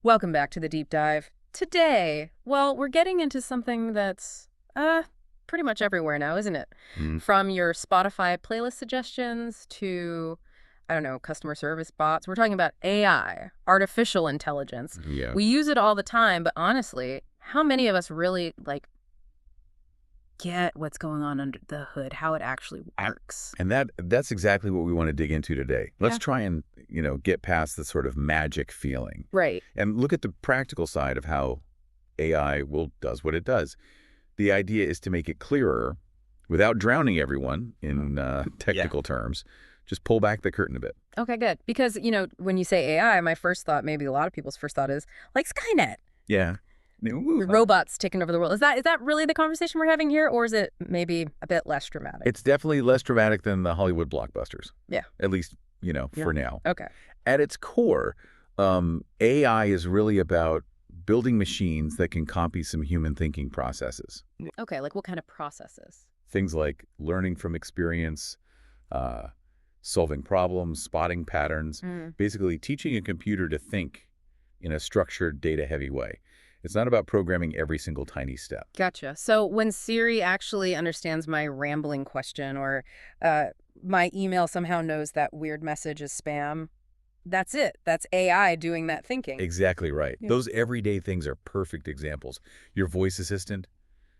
Welcome back to the deep dive. Today, well, we're getting into something that's pretty much everywhere now, isn't it? Mm, From your Spotify playlist suggestions to, I don't know, customer service bots. We're talking about AI, artificial intelligence. yeah. We use it all the time, but honestly, how many of us really get what's going on under the hood, how it actually A- works? And that's exactly what we want to dig into today. Let's Yeah. try and, get past the sort of magic feeling Right. and look at the practical side of how AI does what it does. The idea is to make it clearer without drowning everyone in technical terms. Just pull back the curtain a bit. Okay, good. Because, when you say AI, my first thought, maybe a lot of people's first thought is like Skynet. Yeah. Robots taking over the world. Is that really the conversation we're having here, or is it maybe a bit less dramatic? It's definitely less dramatic than the Hollywood blockbusters. Yeah. At least, Yeah. for now. Okay. At its core, AI is really about building machines that can copy some human thinking processes. Okay, like what kind of processes? Things like learning from experience, uh, solving problems, spotting patterns, Mm. basically teaching a computer to think in a structured, data-heavy way. It's not about programming every single tiny step. Gotcha. So when Siri actually understands my rambling question, or my email somehow knows that weird message is spam, that's it. That's AI doing that thinking. Exactly right. Yeah. Those everyday things are perfect examples. Your voice assistant,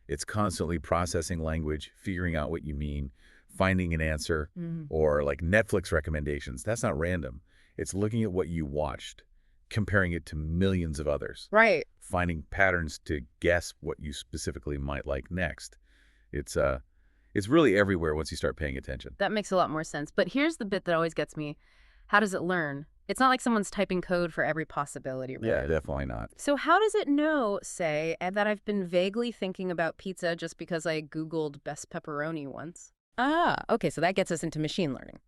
it's constantly processing language, figuring out what you mean, finding an answer, Mhm. or like Netflix recommendations. That's not random. It's looking at what you watched, comparing it to millions of others, Right. finding patterns to guess what you specifically might like next. It's really everywhere once you start paying attention. That makes a lot more sense. But here's the bit that always gets me. How does it learn? It's not like someone's typing code for every possibility, Yeah, right? definitely not. So how does it know, say, that I've been vaguely thinking about pizza just because I Googled best pepperoni once? Ah, okay, so that gets us into machine learning,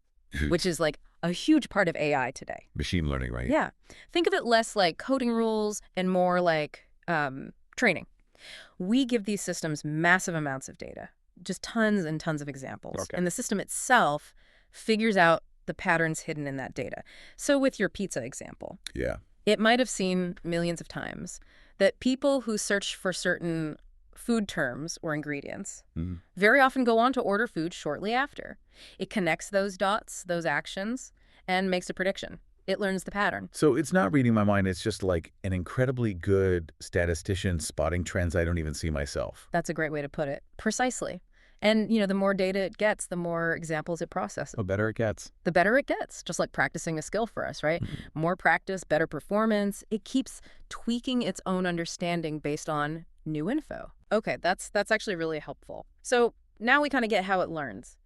which is like a huge part of AI today. Machine learning, right? Yeah. Think of it less like coding rules and more like training. We give these systems massive amounts of data, just tons and tons of examples. Okay. And the system itself figures out the patterns hidden in that data. So with your pizza example, Yeah. it might have seen millions of times that people who search for certain food terms or ingredients Mhm. very often go on to order food shortly after. It connects those dots, those actions, and makes a prediction. It learns the pattern. So it's not reading my mind. It's just like an incredibly good statistician spotting trends I don't even see myself. That's a great way to put it. Precisely. And, the more data it gets, the more examples it processes. The better it gets. The better it gets, just like practicing a skill for us, right? More practice, better performance. It keeps tweaking its own understanding based on new info. Okay, that's actually really helpful. So now we kind of get how it learns.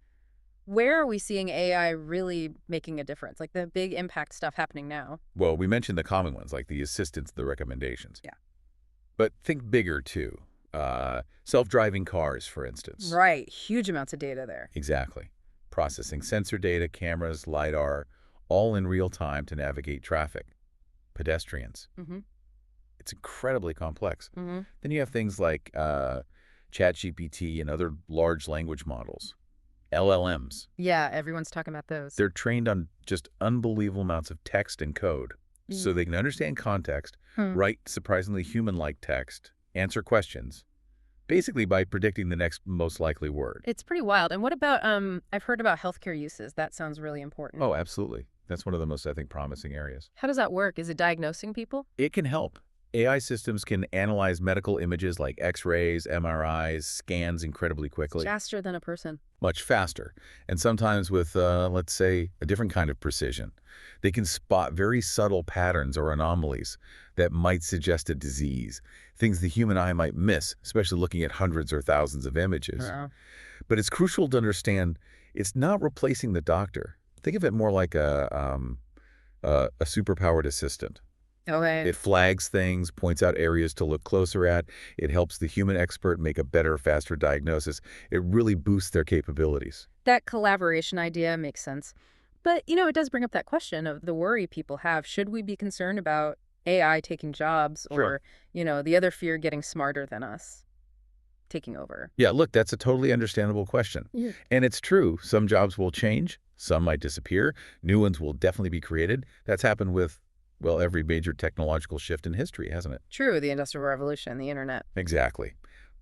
Where are we seeing AI really making a difference? Like the big impact stuff happening now. Well, we mentioned the common ones like the assistants, the recommendations. Yeah. But think bigger too. Self-driving cars, for instance. Right, huge amounts of data there. Exactly. Processing sensor data, cameras, LiDAR, all in real time to navigate traffic. Pedestrians. Mm-hmm. It's incredibly complex. Mm-hmm. Then you have things like ChatGPT and other large language models. LLMs. Yeah, everyone's talking about those. They're trained on just unbelievable amounts of text and code. So they can understand context, write surprisingly human-like text, answer questions, basically by predicting the next most likely word. It's pretty wild. And what about, I've heard about healthcare uses. That sounds really important. Oh, absolutely. That's one of the most, I think, promising areas. How does that work? Is it diagnosing people? It can help. AI systems can analyze medical images like X-rays, MRIs, scans incredibly quickly. Faster than a person. Much faster, and sometimes with, let's say, a different kind of precision. They can spot very subtle patterns or anomalies that might suggest a disease, things the human eye might miss, especially looking at hundreds or thousands of images. Uh-oh. But it's crucial to understand it's not replacing the doctor. Think of it more like a superpowered assistant. Okay. It flags things, points out areas to look closer at. It helps the human expert make a better, faster diagnosis. It really boosts their capabilities. That collaboration idea makes sense. But, it does bring up that question of the worry people have. Should we be concerned about AI taking jobs or, the other fear getting smarter than us, taking over? Yeah, look, that's a totally understandable question. Yeah. And it's true. Some jobs will change. Some might disappear. New ones will definitely be created. That's happened with well, every major technological shift in history, hasn't it? True, the Industrial Revolution, the internet. Exactly.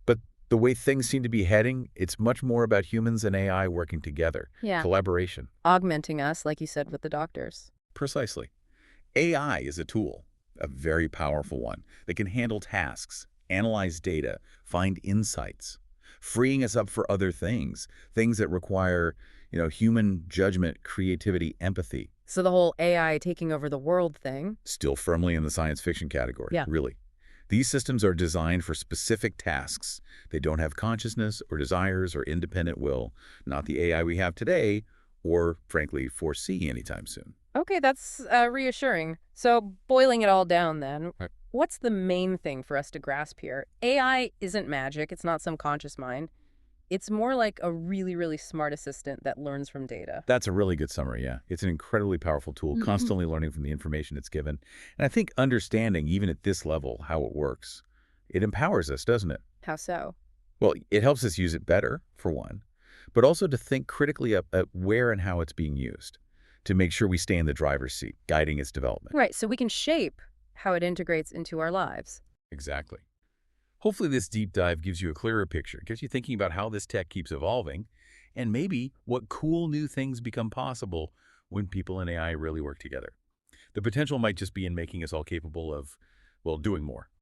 But the way things seem to be heading, it's much more about humans and AI working together. Yeah. Collaboration. Augmenting us, like you said with the doctors. Precisely. AI is a tool, a very powerful one, that can handle tasks, analyze data, find insights, freeing us up for other things, things that require, human judgment, creativity, empathy. So the whole AI taking over the world thing. Still firmly in the science fiction category, Yeah. really. These systems are designed for specific tasks. They don't have consciousness or desires or independent will, not the AI we have today, or, frankly, foresee anytime soon. Okay, that's reassuring. So boiling it all down then, Right. what's the main thing for us to grasp here? AI isn't magic. It's not some conscious mind. It's more like a really, really smart assistant that learns from data. That's a really good summary, yeah. It's an incredibly powerful tool, constantly learning from the information it's given. And I think understanding, even at this level, how it works, it empowers us, doesn't it? How so? Well, it helps us use it better, for one, but also to think critically at where and how it's being used, to make sure we stay in the driver's seat, guiding its development. Right, so we can shape how it integrates into our lives. Exactly. Hopefully this deep dive gives you a clearer picture, gets you thinking about how this tech keeps evolving, and maybe what cool new things become possible when people and AI really work together. The potential might just be in making us all capable of, well, doing more.